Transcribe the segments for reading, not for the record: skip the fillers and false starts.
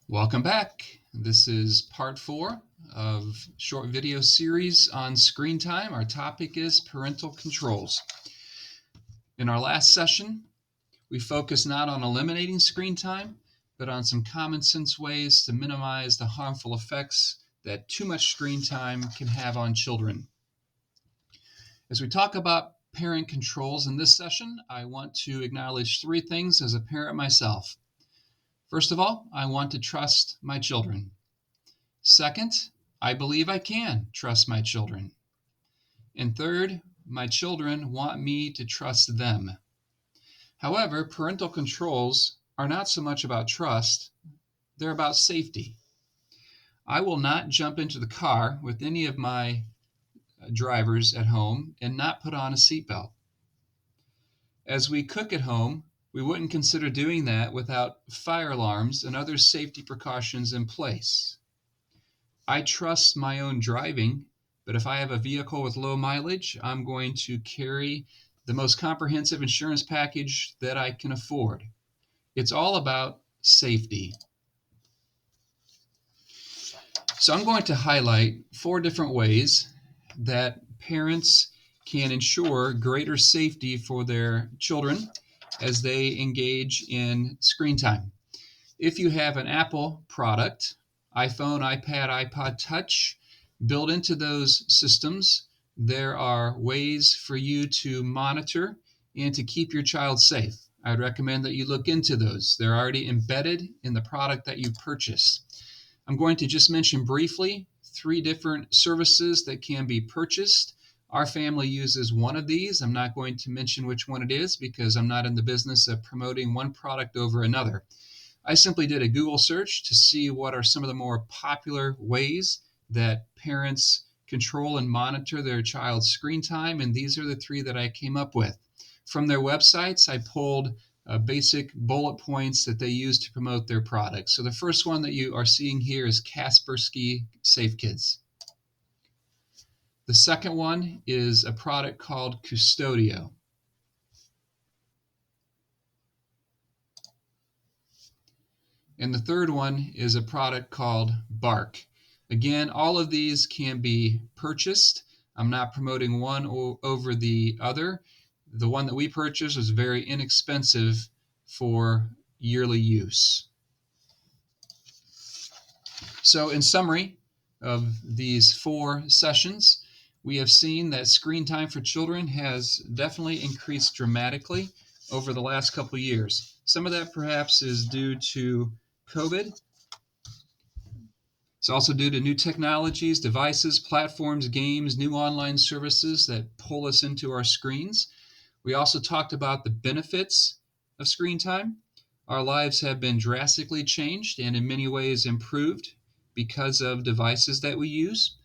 Welcome back. This is part 4 of short video series on screen time. Our topic is parental controls. In our last session, we focused not on eliminating screen time, but on some common sense ways to minimize the harmful effects that too much screen time can have on children. As we talk about parent controls in this session, I want to acknowledge 3 things as a parent myself. First of all, I want to trust my children. Second, I believe I can trust my children. And third, my children want me to trust them. However, parental controls are not so much about trust, they're about safety. I will not jump into the car with any of my drivers at home and not put on a seatbelt. As we cook at home, we wouldn't consider doing that without fire alarms and other safety precautions in place. I trust my own driving, but if I have a vehicle with low mileage, I'm going to carry the most comprehensive insurance package that I can afford. It's all about safety. So I'm going to highlight 4 different ways that parents can ensure greater safety for their children as they engage in screen time. If you have an Apple product, iPhone, iPad, iPod Touch, built into those systems, there are ways for you to monitor and to keep your child safe. I would recommend that you look into those. They're already embedded in the product that you purchase. I'm going to just mention briefly 3 different services that can be purchased. Our family uses one of these. I'm not going to mention which one it is because I'm not in the business of promoting one product over another. I simply did a Google search to see what are some of the more popular ways that parents control and monitor their child's screen time, and these are the 3 that I came up with. From their websites, I pulled basic bullet points that they use to promote their products. So the first one that you are seeing here is Kaspersky Safe Kids. The second one is a product called Custodio. And the third one is a product called Bark. Again, all of these can be purchased. I'm not promoting one over the other. The one that we purchased was very inexpensive for yearly use. So in summary of these 4 sessions, we have seen that screen time for children has definitely increased dramatically over the last couple of years. Some of that perhaps is due to COVID. It's also due to new technologies, devices, platforms, games, new online services that pull us into our screens. We also talked about the benefits of screen time. Our lives have been drastically changed and in many ways improved because of devices that we use.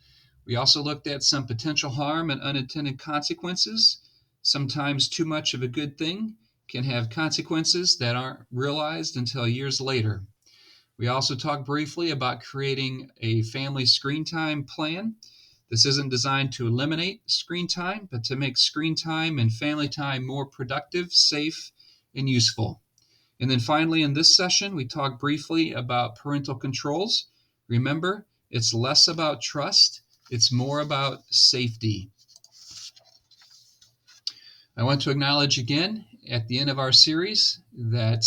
We also looked at some potential harm and unintended consequences. Sometimes too much of a good thing can have consequences that aren't realized until years later. We also talked briefly about creating a family screen time plan. This isn't designed to eliminate screen time, but to make screen time and family time more productive, safe, and useful. And then finally, in this session, we talked briefly about parental controls. Remember, it's less about trust, it's more about safety. I want to acknowledge again at the end of our series that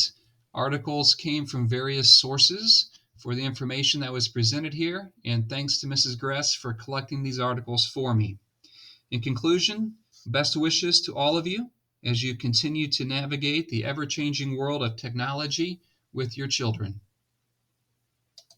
articles came from various sources for the information that was presented here, and thanks to Mrs. Gress for collecting these articles for me. In conclusion, best wishes to all of you as you continue to navigate the ever-changing world of technology with your children.